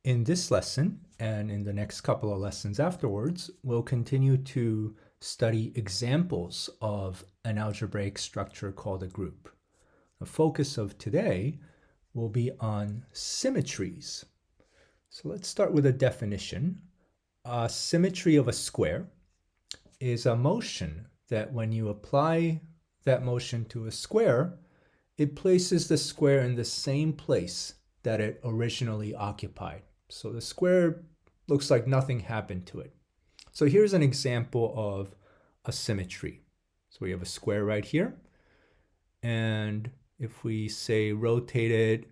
In this lesson, and in the next couple of lessons afterwards, we'll continue to study examples of an algebraic structure called a group. The focus of today will be on symmetries. So let's start with a definition. A symmetry of a square is a motion that when you apply that motion to a square, it places the square in the same place that it originally occupied. So the square looks like nothing happened to it. So here's an example of a symmetry. So we have a square right here. And if we say rotate it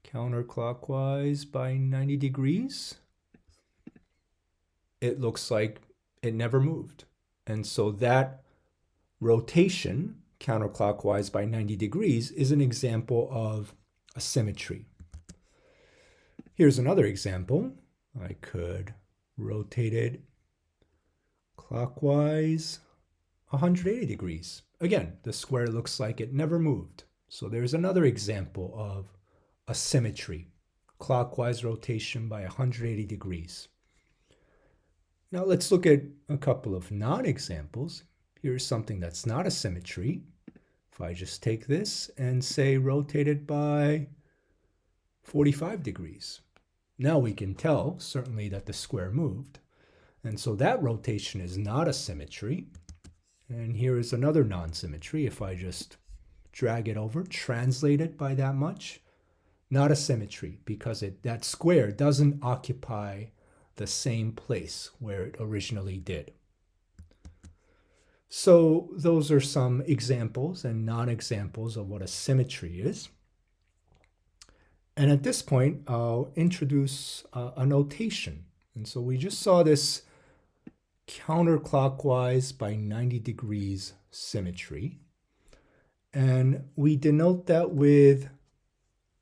counterclockwise by 90 degrees, it looks like it never moved. And so that rotation counterclockwise by 90 degrees is an example of a symmetry. Here's another example. I could rotate it clockwise 180 degrees. Again, the square looks like it never moved. So there's another example of a symmetry, clockwise rotation by 180 degrees. Now let's look at a couple of non-examples. Here's something that's not a symmetry. If I just take this and say rotate it by 45 degrees. Now we can tell, certainly, that the square moved. And so that rotation is not a symmetry. And here is another non-symmetry. If I just drag it over, translate it by that much, not a symmetry, because that square doesn't occupy the same place where it originally did. So those are some examples and non-examples of what a symmetry is. And at this point, I'll introduce a notation. And so we just saw this counterclockwise by 90 degrees symmetry. And we denote that with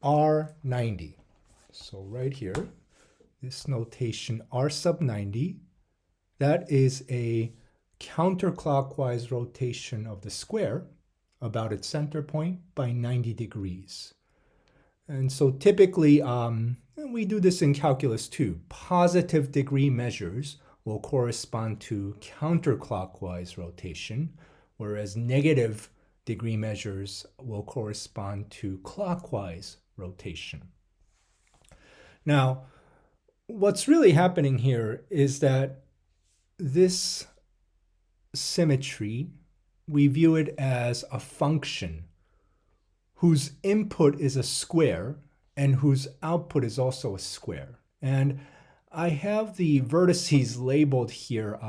R90. So right here, this notation R sub 90, that is a counterclockwise rotation of the square about its center point by 90 degrees. And so typically, we do this in calculus too, positive degree measures will correspond to counterclockwise rotation, whereas negative degree measures will correspond to clockwise rotation. Now, what's really happening here is that this symmetry, we view it as a function whose input is a square and whose output is also a square. And I have the vertices labeled here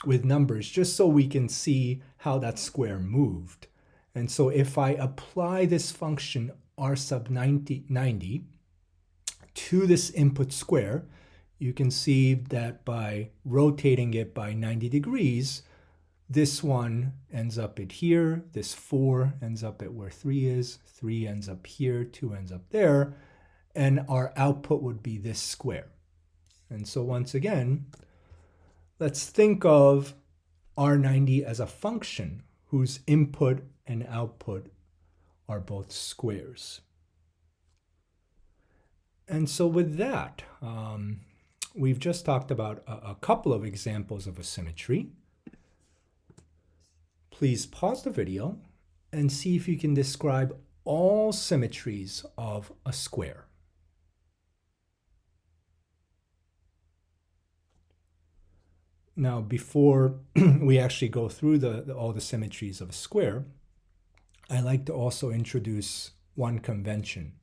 with numbers just so we can see how that square moved. And so if I apply this function R sub 90 to this input square, you can see that by rotating it by 90 degrees, this one ends up at here, this 4 ends up at where 3 is, 3 ends up here, 2 ends up there, and our output would be this square. And so once again, let's think of R90 as a function whose input and output are both squares. And so with that, we've just talked about a couple of examples of a symmetry. Please pause the video and see if you can describe all symmetries of a square. Now, before we actually go through all the symmetries of a square, I like to also introduce one convention.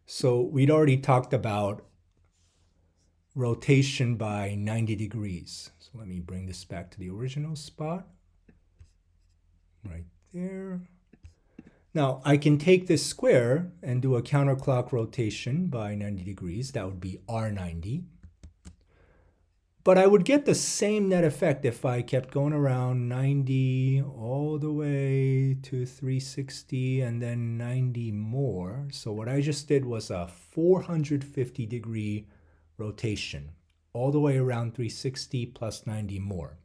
So we'd already talked about rotation by 90 degrees. So let me bring this back to the original spot. Right there. Now, I can take this square and do a counterclock rotation by 90 degrees. That would be R90. But I would get the same net effect if I kept going around 90 all the way to 360 and then 90 more. So what I just did was a 450 degree rotation all the way around 360 plus 90 more.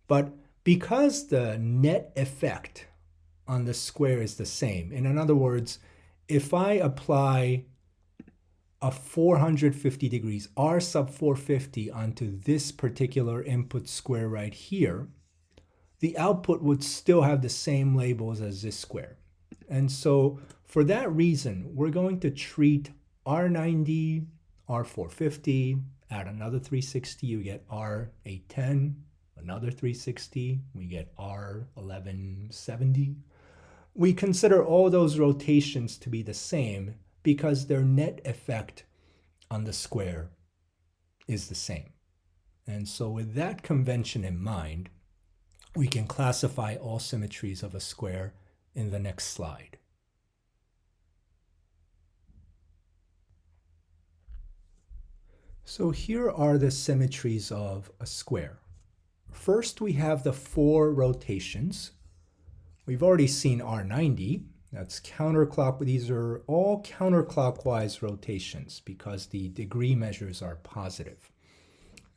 But because the net effect on the square is the same, and in other words, if I apply a 450 degrees, r sub 450 onto this particular input square right here, the output would still have the same labels as this square. And so for that reason, we're going to treat R90, R450, add another 360, you get R810, another 360, we get R1170. We consider all those rotations to be the same because their net effect on the square is the same. And so with that convention in mind, we can classify all symmetries of a square in the next slide. So here are the symmetries of a square. First, we have the 4 rotations. We've already seen R90. That's counterclockwise. These are all counterclockwise rotations because the degree measures are positive.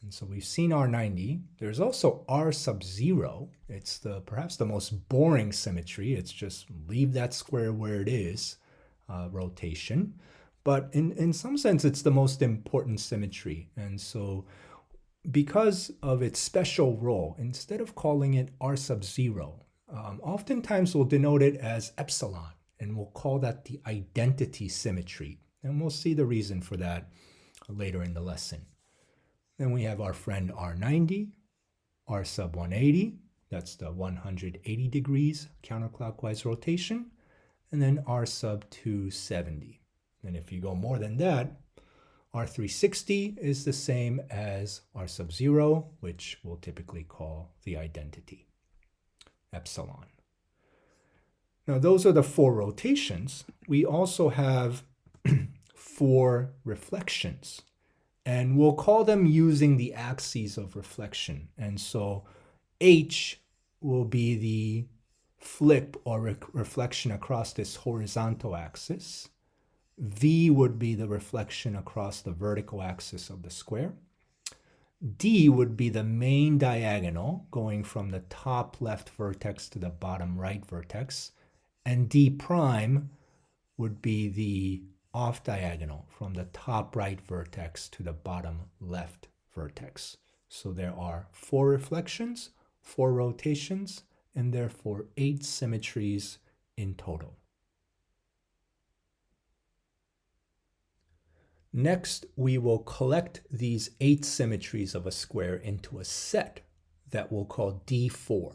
And so we've seen R90. There's also R sub 0. It's perhaps the most boring symmetry. It's just leave that square where it is rotation. But in some sense, it's the most important symmetry. And so because of its special role, instead of calling it R sub 0, oftentimes we'll denote it as epsilon, and we'll call that the identity symmetry. And we'll see the reason for that later in the lesson. Then we have our friend R90, R sub 180, that's the 180 degrees counterclockwise rotation, and then R sub 270. And if you go more than that, R360 is the same as R sub 0, which we'll typically call the identity, epsilon. Now those are the 4 rotations. We also have 4 reflections. And we'll call them using the axes of reflection. And so H will be the flip or reflection across this horizontal axis. V would be the reflection across the vertical axis of the square. D would be the main diagonal going from the top left vertex to the bottom right vertex. And D prime would be the off diagonal from the top right vertex to the bottom left vertex. So there are 4 reflections, 4 rotations, and therefore 8 symmetries in total. Next, we will collect these 8 symmetries of a square into a set that we'll call D4.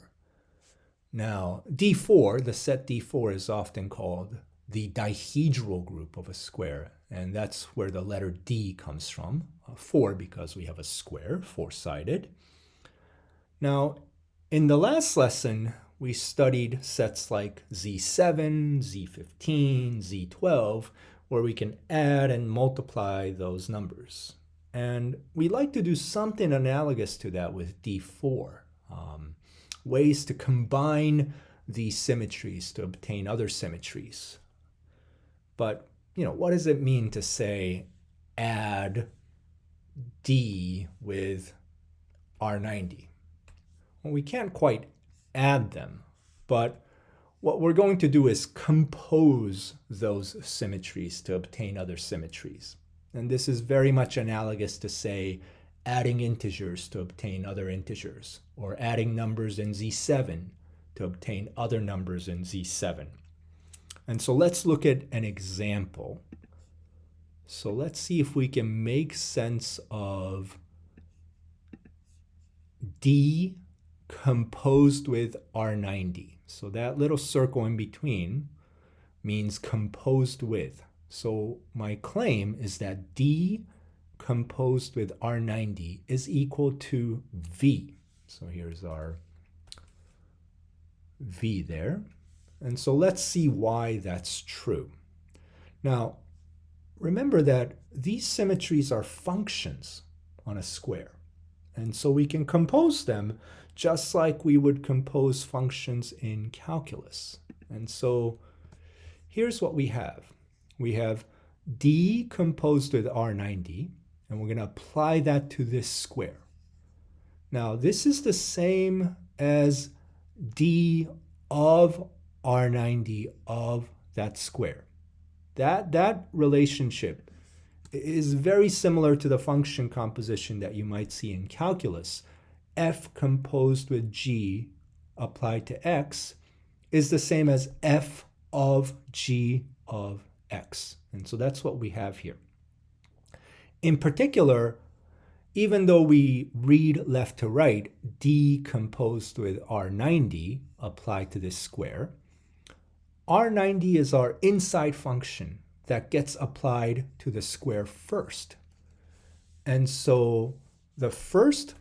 Now, D4, the set D4 is often called the dihedral group of a square, and that's where the letter D comes from, 4 because we have a square, 4-sided. Now, in the last lesson, we studied sets like Z7, Z15, Z12, where we can add and multiply those numbers. And we like to do something analogous to that with D4, ways to combine these symmetries to obtain other symmetries. But, what does it mean to say add D with R90? Well, we can't quite add them, but what we're going to do is compose those symmetries to obtain other symmetries. And this is very much analogous to, say, adding integers to obtain other integers, or adding numbers in Z7 to obtain other numbers in Z7. And so let's look at an example. So let's see if we can make sense of D composed with R90. So that little circle in between means composed with. So my claim is that D composed with R90 is equal to V. So here's our V there. And so let's see why that's true. Now, remember that these symmetries are functions on a square. And so we can compose them just like we would compose functions in calculus. And so here's what we have. We have D composed with R90, and we're going to apply that to this square. Now, this is the same as D of R90 of that square. That relationship is very similar to the function composition that you might see in calculus. F composed with g applied to x is the same as f of g of x. And so that's what we have here. In particular, even though we read left to right, d composed with R90 applied to this square, R90 is our inside function that gets applied to the square first. And so the first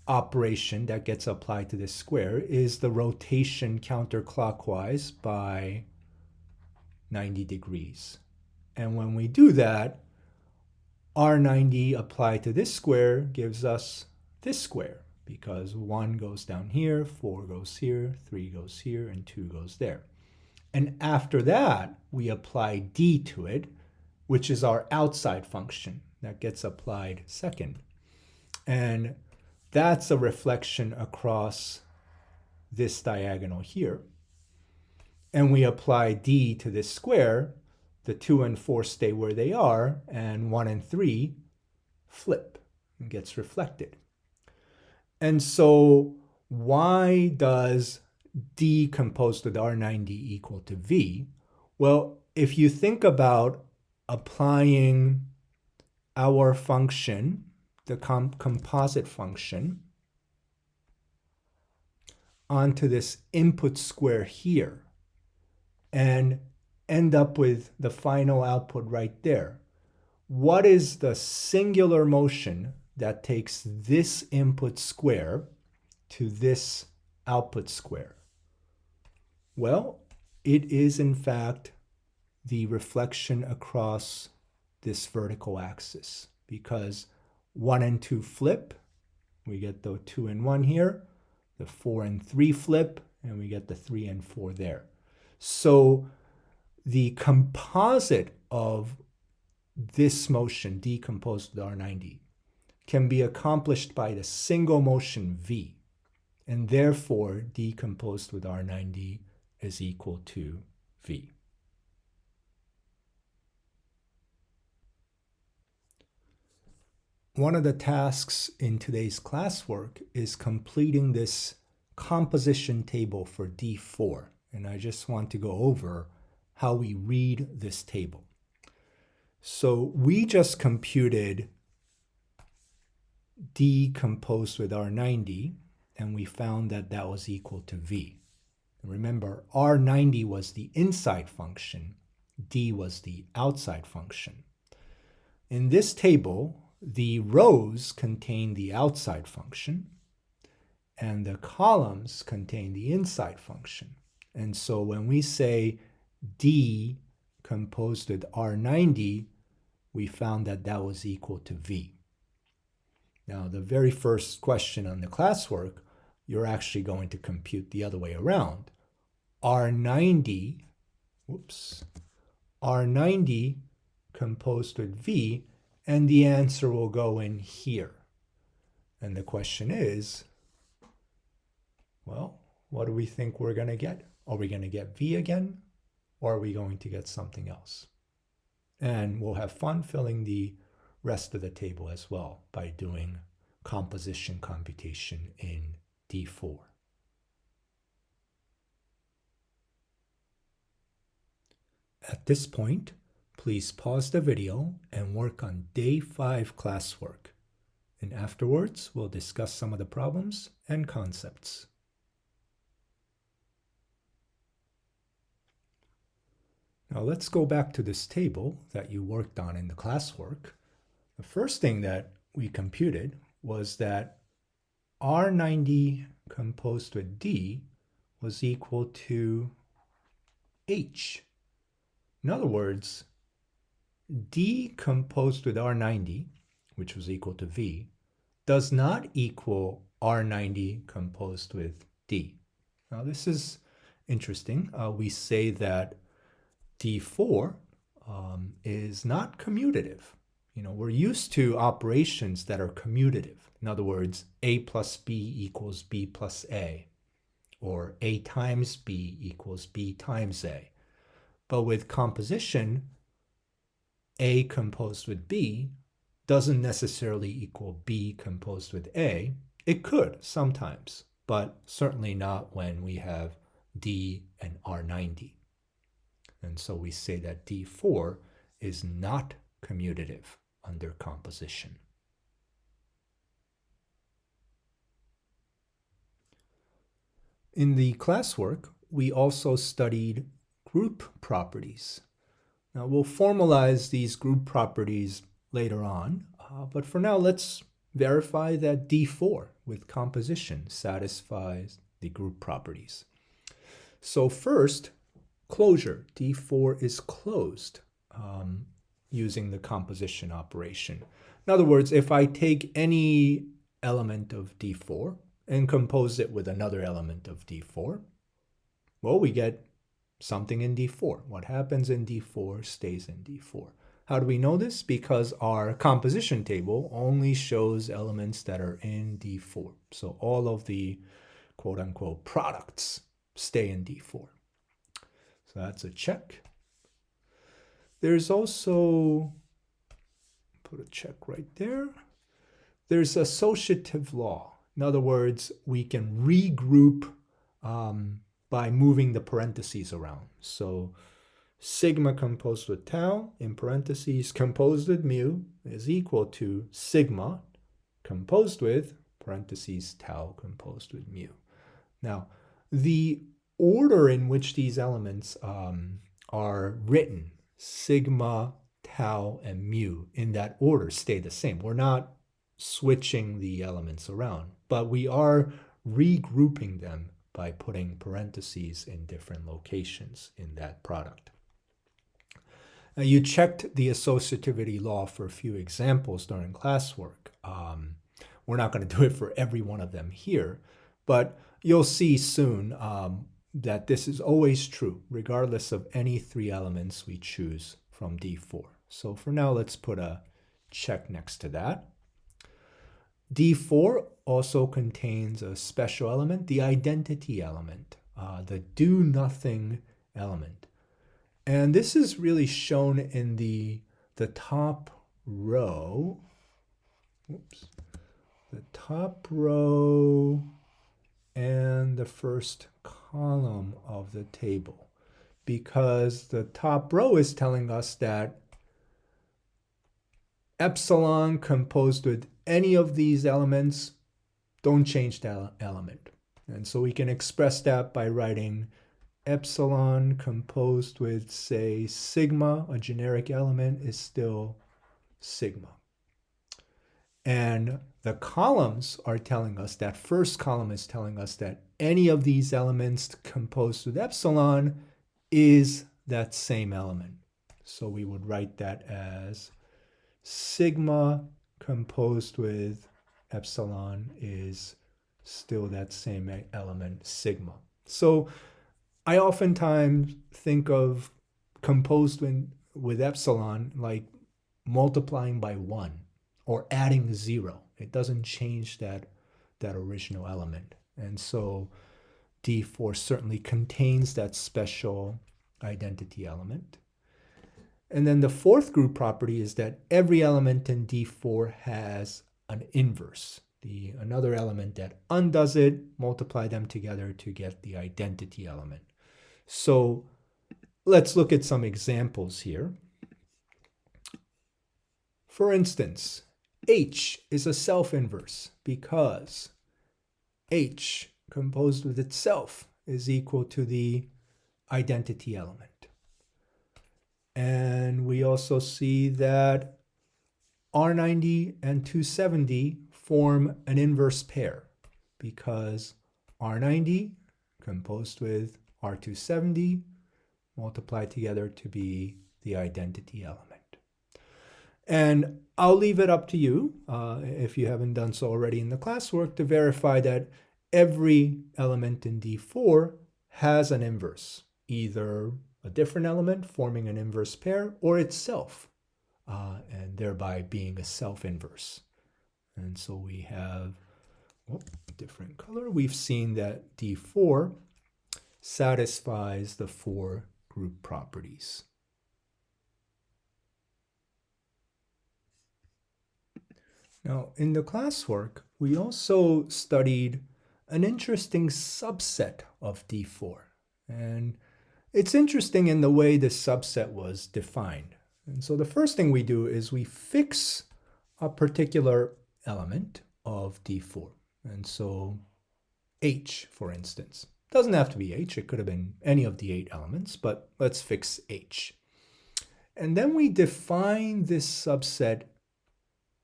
operation that gets applied to this square is the rotation counterclockwise by 90 degrees. And when we do that, R90 applied to this square gives us this square, because 1 goes down here, 4 goes here, 3 goes here, and 2 goes there. And after that, we apply d to it, which is our outside function that gets applied second. And that's a reflection across this diagonal here. And we apply d to this square. The 2 and 4 stay where they are, and 1 and 3 flip and gets reflected. And so why does d composed with R90 equal to v? Well, if you think about applying our function, the composite function, onto this input square here and end up with the final output right there, what is the singular motion that takes this input square to this output square? Well, it is in fact the reflection across this vertical axis, because 1 and 2 flip, we get the 2 and 1 here, the 4 and 3 flip, and we get the 3 and 4 there. So the composite of this motion, d composed with R90, can be accomplished by the single motion v, and therefore d composed with R90 is equal to v. One of the tasks in today's classwork is completing this composition table for D4, and I just want to go over how we read this table. So we just computed d composed with R90, and we found that that was equal to v. Remember, R90 was the inside function, d was the outside function. In this table, the rows contain the outside function, and the columns contain the inside function. And so when we say d composed with R90, we found that that was equal to v. Now, the very first question on the classwork, you're actually going to compute the other way around. R90 composed with v, and the answer will go in here. And the question is, well, what do we think we're going to get? Are we going to get v again, or are we going to get something else? And we'll have fun filling the rest of the table as well by doing composition computation in D4. At this point, please pause the video and work on Day 5 classwork. And afterwards, we'll discuss some of the problems and concepts. Now let's go back to this table that you worked on in the classwork. The first thing that we computed was that R90 composed with D was equal to H. In other words, D composed with R90, which was equal to V, does not equal R90 composed with D. Now this is interesting. We say that D4 is not commutative. We're used to operations that are commutative. In other words, A plus B equals B plus A, or A times B equals B times A. But with composition, A composed with B doesn't necessarily equal B composed with A. It could sometimes, but certainly not when we have D and R90. And so we say that D4 is not commutative under composition. In the classwork, we also studied group properties. Now we'll formalize these group properties later on, but for now let's verify that D4 with composition satisfies the group properties. So first, closure. D4 is closed using the composition operation. In other words, if I take any element of D4 and compose it with another element of D4, well, we get something in D4. What happens in D4 stays in D4. How do we know this? Because our composition table only shows elements that are in D4. So all of the quote-unquote products stay in D4. So that's a check. There's also, put a check right there. There's associative law. In other words, we can regroup by moving the parentheses around. So sigma composed with tau in parentheses composed with mu is equal to sigma composed with parentheses tau composed with mu. Now, the order in which these elements are written, sigma, tau, and mu, in that order stay the same. We're not switching the elements around, but we are regrouping them by putting parentheses in different locations in that product. Now, you checked the associativity law for a few examples during classwork. We're not going to do it for every one of them here, but you'll see soon that this is always true, regardless of any three elements we choose from D4. So for now, let's put a check next to that. D4 also contains a special element, the identity element, the do-nothing element. And this is really shown in the top row. Oops. The top row and the first column of the table, because the top row is telling us that epsilon composed with any of these elements don't change that element. And so we can express that by writing epsilon composed with, say, sigma, a generic element, is still sigma. And the columns are telling us, that first column is telling us that any of these elements composed with epsilon is that same element. So we would write that as sigma composed with epsilon is still that same element, sigma. So I oftentimes think of composed with epsilon like multiplying by 1 or adding 0. It doesn't change that original element. And so D4 certainly contains that special identity element. And then the fourth group property is that every element in D4 has an inverse. Another element that undoes it, multiply them together to get the identity element. So let's look at some examples here. For instance, H is a self-inverse because H composed with itself is equal to the identity element. And we also see that R90 and 270 form an inverse pair because R90 composed with R270 multiplied together to be the identity element. And I'll leave it up to you, if you haven't done so already in the classwork, to verify that every element in D4 has an inverse, either a different element forming an inverse pair or itself, and thereby being a self-inverse. And so we have different color. We've seen that D4 satisfies the four group properties. Now, in the classwork, we also studied an interesting subset of D4. And it's interesting in the way this subset was defined. And so the first thing we do is we fix a particular element of D4. And so H, for instance. Doesn't have to be H, it could have been any of the 8 elements, but let's fix H. And then we define this subset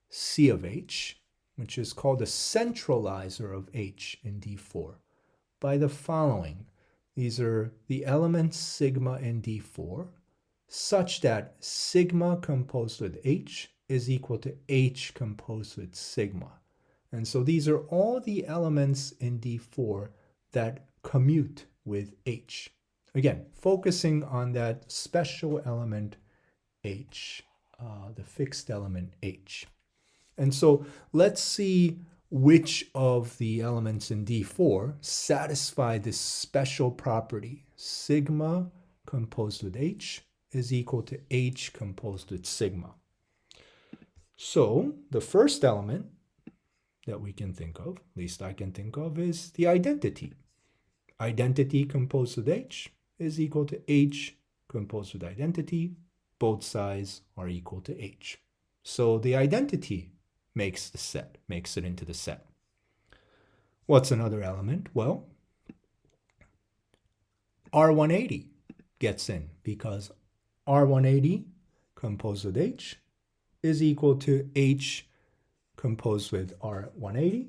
C of H, which is called the centralizer of H in D4, by the following. These are the elements sigma in D4, such that sigma composed with H is equal to H composed with sigma. And so these are all the elements in D4 that commute with H. Again, focusing on that special element H, the fixed element H. And so let's see which of the elements in D4 satisfy this special property. Sigma composed with H is equal to H composed with sigma. So the first element that we can think of, at least I can think of, is the identity. Identity composed with H is equal to H composed with identity. Both sides are equal to H. So the identity makes the set, makes it into the set. What's another element? Well, R180 gets in because R180 composed with H is equal to H composed with R180,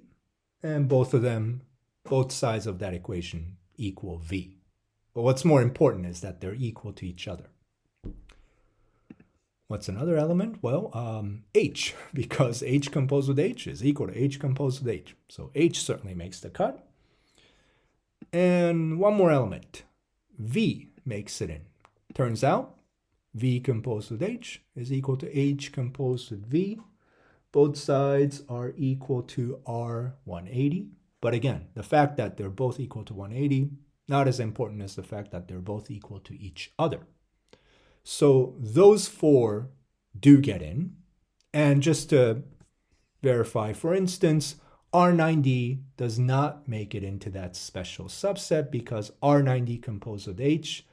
and both of them, both sides of that equation equal V. But what's more important is that they're equal to each other. What's another element? Well, H, because H composed with H is equal to H composed with H. So H certainly makes the cut. And one more element, V makes it in. Turns out V composed with H is equal to H composed with V. Both sides are equal to R180. But again, the fact that they're both equal to 180, not as important as the fact that they're both equal to each other. So those 4 do get in. And just to verify, for instance, R90 does not make it into that special subset because R90 composed with H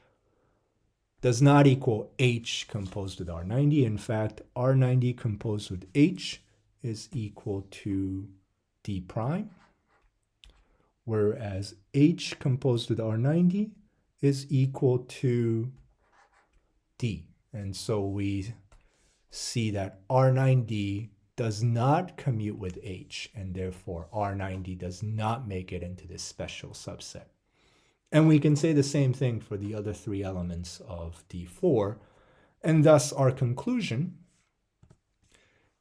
does not equal H composed with R90. In fact, R90 composed with H is equal to D prime, whereas H composed with R90 is equal to D. And so we see that R90 does not commute with H, and therefore R90 does not make it into this special subset. And we can say the same thing for the other 3 elements of D4, and thus our conclusion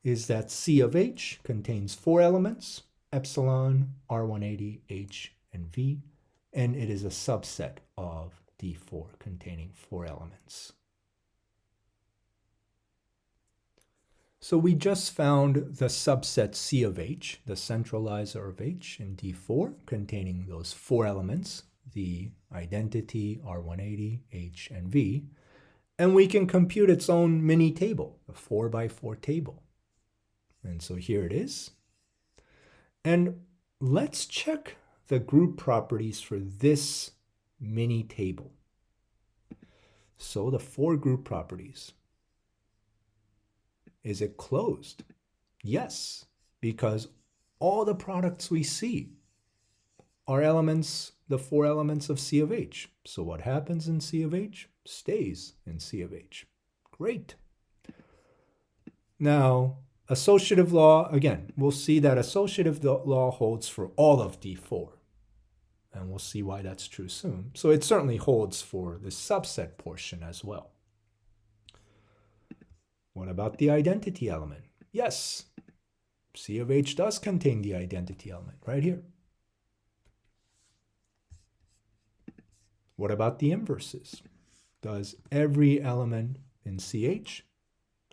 is that C of H contains 4 elements, epsilon, R180, H, and V, and it is a subset of D4 containing 4 elements. So we just found the subset C of H, the centralizer of H in D4, containing those 4 elements, the identity, R180, H, and V, and we can compute its own mini table, a 4x4 table. And so here it is. And let's check the group properties for this mini table. So the 4 group properties. Is it closed? Yes, because all the products we see are elements, the 4 elements of C of H. So what happens in C of H stays in C of H. Great. Now, associative law, again, we'll see that associative law holds for all of D4. And we'll see why that's true soon. So it certainly holds for the subset portion as well. What about the identity element? Yes, C of H does contain the identity element right here. What about the inverses? Does every element in CH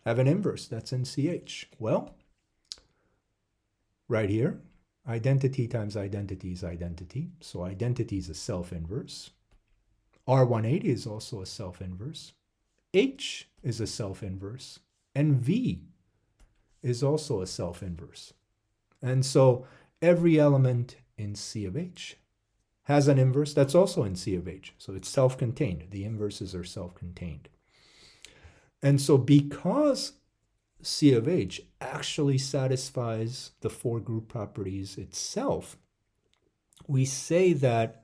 have an inverse that's in CH? Well, right here, identity times identity is identity. So identity is a self-inverse. R180 is also a self-inverse. H is a self-inverse. And V is also a self-inverse. And so every element in C of H has an inverse that's also in C of H. So it's self-contained. The inverses are self-contained. And so because C of H actually satisfies the four group properties itself, we say that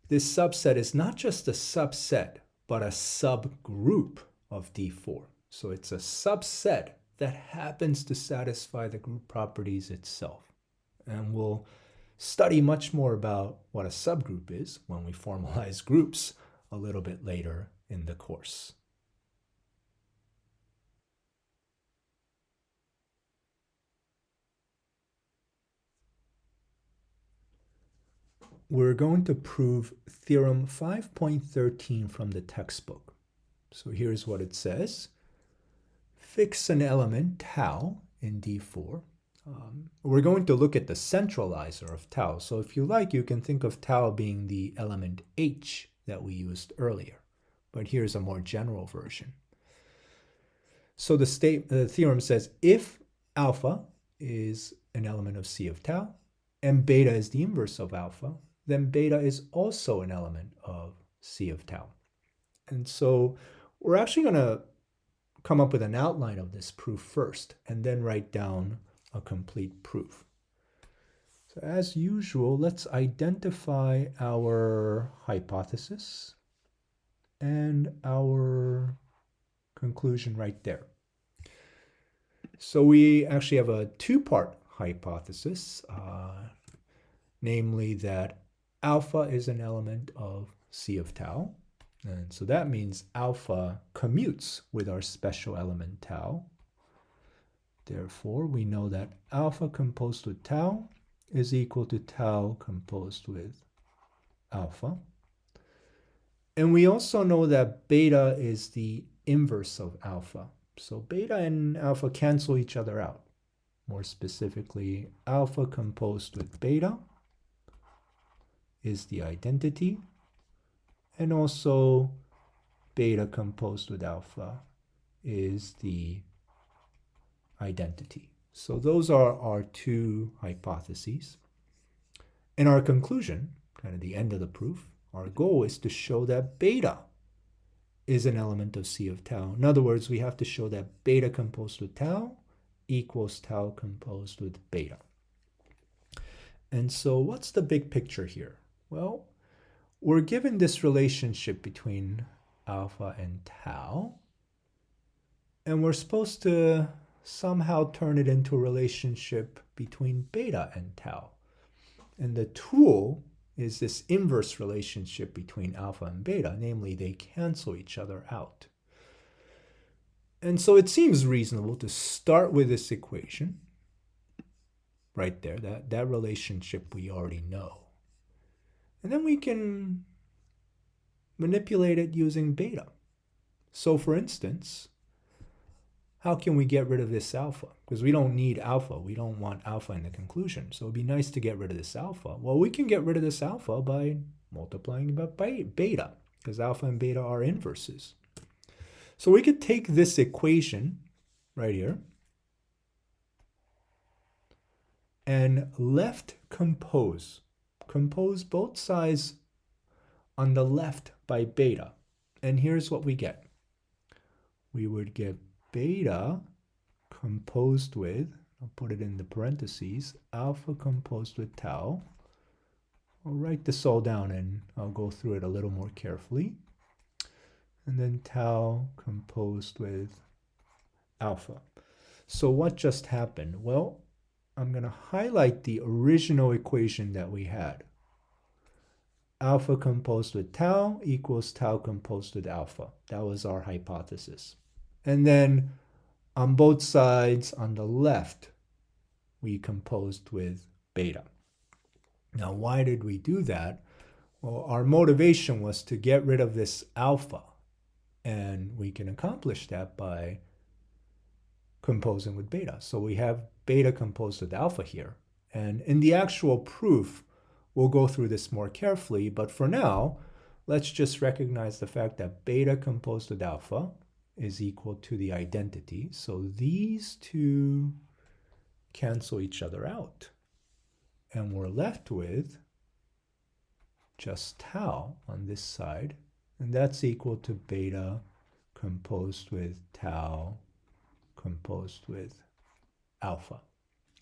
this subset is not just a subset, but a subgroup of D4. So it's a subset that happens to satisfy the group properties itself. And we'll study much more about what a subgroup is when we formalize groups a little bit later in the course. We're going to prove theorem 5.13 from the textbook. So here's what it says. Fix an element tau in D4. We're going to look at the centralizer of tau. So if you like, you can think of tau being the element H that we used earlier. But here's a more general version. So the theorem says if alpha is an element of C of tau and beta is the inverse of alpha, then beta is also an element of C of tau. And so we're actually going to come up with an outline of this proof first and then write down a complete proof. So as usual, let's identify our hypothesis and our conclusion right there. So we actually have a two-part hypothesis, namely that alpha is an element of C of tau. And so that means alpha commutes with our special element tau. Therefore, we know that alpha composed with tau is equal to tau composed with alpha. And we also know that beta is the inverse of alpha. So beta and alpha cancel each other out. More specifically, alpha composed with beta is the identity, and also beta composed with alpha is the identity. So those are our two hypotheses. In our conclusion, kind of the end of the proof, our goal is to show that beta is an element of C of tau. In other words, we have to show that beta composed with tau equals tau composed with beta. And so what's the big picture here? Well, we're given this relationship between alpha and tau, and we're supposed to somehow turn it into a relationship between beta and tau. And the tool is this inverse relationship between alpha and beta, namely they cancel each other out. And so it seems reasonable to start with this equation right there, that relationship we already know. And then we can manipulate it using beta. So for instance, how can we get rid of this alpha? Because we don't need alpha. We don't want alpha in the conclusion. So it'd be nice to get rid of this alpha. Well, we can get rid of this alpha by multiplying by beta, because alpha and beta are inverses. So we could take this equation right here and left compose both sides on the left by beta. And here's what we get. We would get beta composed with, I'll put it in the parentheses, alpha composed with tau. I'll write this all down and I'll go through it a little more carefully. And then tau composed with alpha. So what just happened? Well, I'm going to highlight the original equation that we had. Alpha composed with tau equals tau composed with alpha. That was our hypothesis. And then on both sides on the left, we composed with beta. Now, why did we do that? Well, our motivation was to get rid of this alpha. And we can accomplish that by composing with beta. So we have beta composed with alpha here. And in the actual proof, we'll go through this more carefully. But for now, let's just recognize the fact that beta composed with alpha is equal to the identity. So these two cancel each other out. And we're left with just tau on this side. And that's equal to beta composed with tau composed with alpha.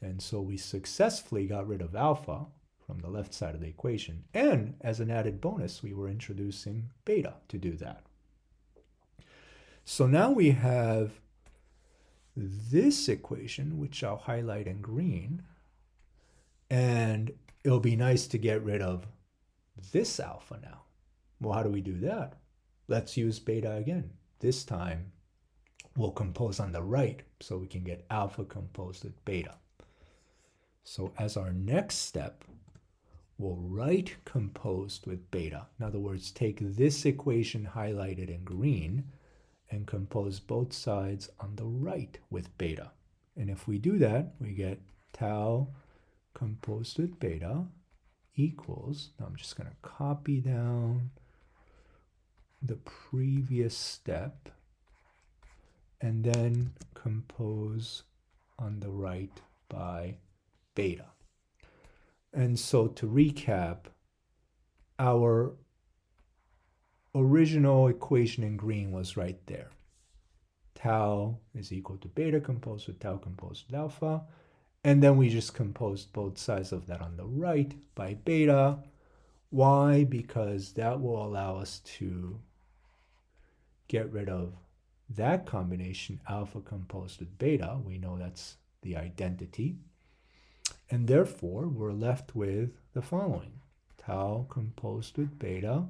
And so we successfully got rid of alpha from the left side of the equation. And as an added bonus, we were introducing beta to do that. So now we have this equation, which I'll highlight in green. And it'll be nice to get rid of this alpha now. Well, how do we do that? Let's use beta again. This time, we'll compose on the right so we can get alpha composed with beta. So as our next step, we'll write composed with beta. In other words, take this equation highlighted in green and compose both sides on the right with beta. And if we do that, we get tau composed with beta equals, now I'm just going to copy down the previous step and then compose on the right by beta. And so to recap, our original equation in green was right there. Tau is equal to beta composed with tau composed with alpha. And then we just composed both sides of that on the right by beta. Why? Because that will allow us to get rid of that combination, alpha composed with beta. We know that's the identity. And therefore, we're left with the following. Tau composed with beta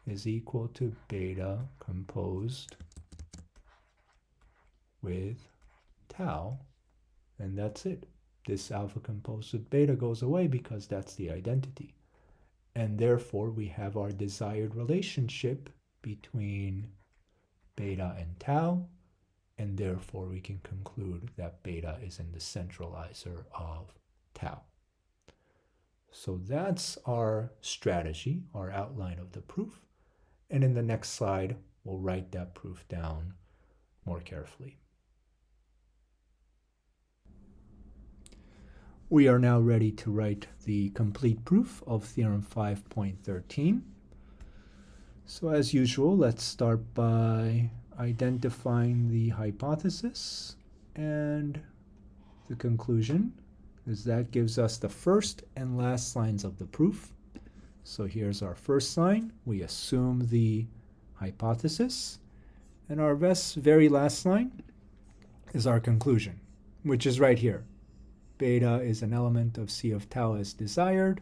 is equal to beta composed with tau. And that's it. This alpha composed with beta goes away because that's the identity. And therefore, we have our desired relationship between beta and tau, and therefore we can conclude that beta is in the centralizer of tau. So that's our strategy, our outline of the proof. And in the next slide, we'll write that proof down more carefully. We are now ready to write the complete proof of Theorem 5.13. So as usual, let's start by identifying the hypothesis and the conclusion, because that gives us the first and last lines of the proof. So here's our first line. We assume the hypothesis. And our very last line is our conclusion, which is right here. Beta is an element of C of tau as desired.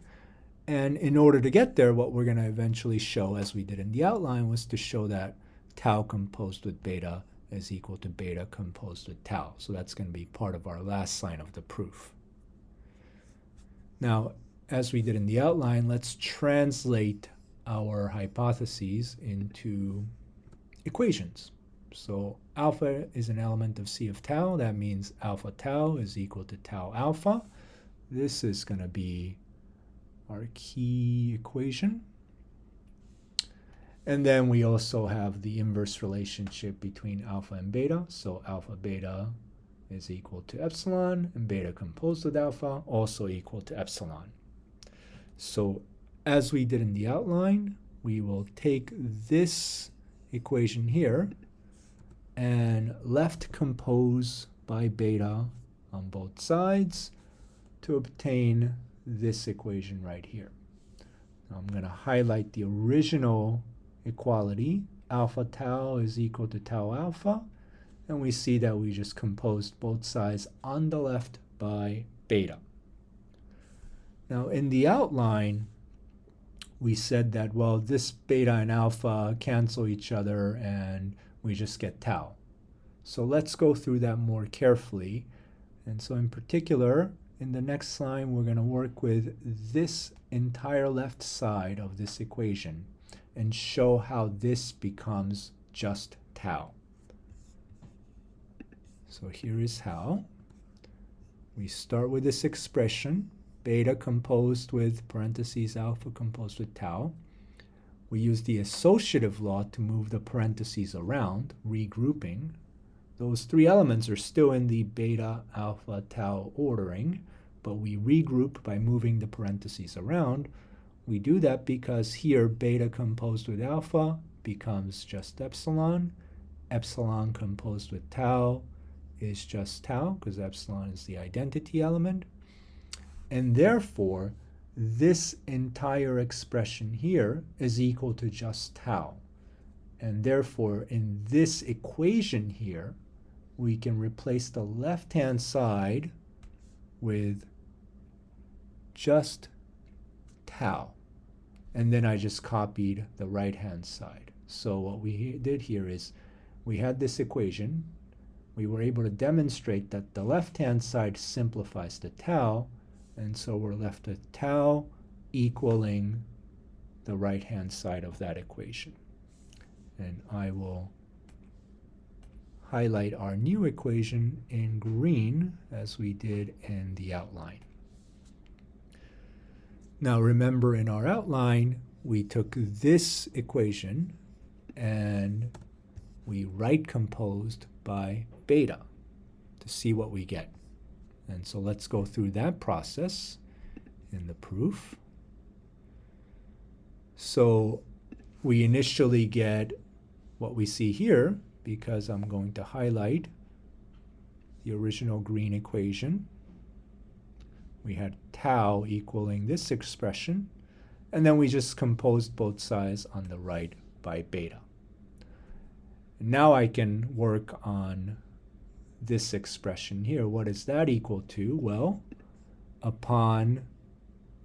And in order to get there, what we're going to eventually show, as we did in the outline, was to show that tau composed with beta is equal to beta composed with tau. So that's going to be part of our last line of the proof. Now, as we did in the outline, let's translate our hypotheses into equations. So alpha is an element of C of tau. That means alpha tau is equal to tau alpha. This is going to be our key equation. And then we also have the inverse relationship between alpha and beta. So alpha beta is equal to epsilon, and beta composed with alpha also equal to epsilon. So as we did in the outline, we will take this equation here and left compose by beta on both sides to obtain this equation right here. Now I'm going to highlight the original equality. Alpha tau is equal to tau alpha. And we see that we just composed both sides on the left by beta. Now in the outline, we said that, well, this beta and alpha cancel each other and we just get tau. So let's go through that more carefully. And so in particular, in the next line, we're going to work with this entire left side of this equation and show how this becomes just tau. So here is how. We start with this expression, beta composed with parentheses alpha composed with tau. we use the associative law to move the parentheses around, regrouping. Those three elements are still in the beta, alpha, tau ordering, but we regroup by moving the parentheses around. We do that because here beta composed with alpha becomes just epsilon. Epsilon composed with tau is just tau, because epsilon is the identity element. And therefore, this entire expression here is equal to just tau. And therefore, in this equation here, we can replace the left-hand side with just tau. And then I just copied the right-hand side. So what we did here is we had this equation. We were able to demonstrate that the left-hand side simplifies to tau, and so we're left with tau equaling the right-hand side of that equation. And I will highlight our new equation in green as we did in the outline. Now remember, in our outline, we took this equation and we right composed by beta to see what we get. And so let's go through that process in the proof. So we initially get what we see here, because I'm going to highlight the original green equation. We had tau equaling this expression, and then we just composed both sides on the right by beta. Now I can work on this expression here. What is that equal to? Well, upon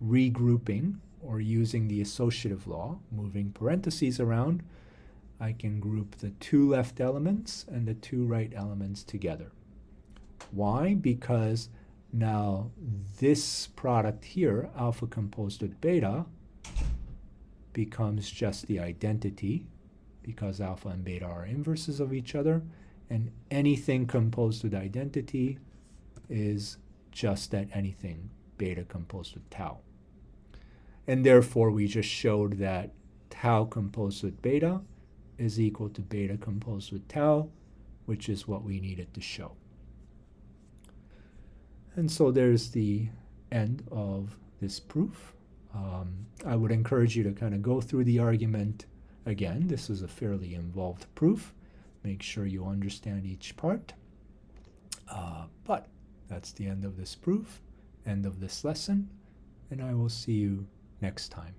regrouping or using the associative law, moving parentheses around, I can group the two left elements and the two right elements together. Why? Because now this product here, alpha composed with beta, becomes just the identity, because alpha and beta are inverses of each other, and anything composed with identity is just that anything, beta composed with tau. And therefore, we just showed that tau composed with beta is equal to beta composed with tau, which is what we needed to show. And so there's the end of this proof. I would encourage you to kind of go through the argument again. This is a fairly involved proof. Make sure you understand each part. But that's the end of this proof, end of this lesson, and I will see you next time.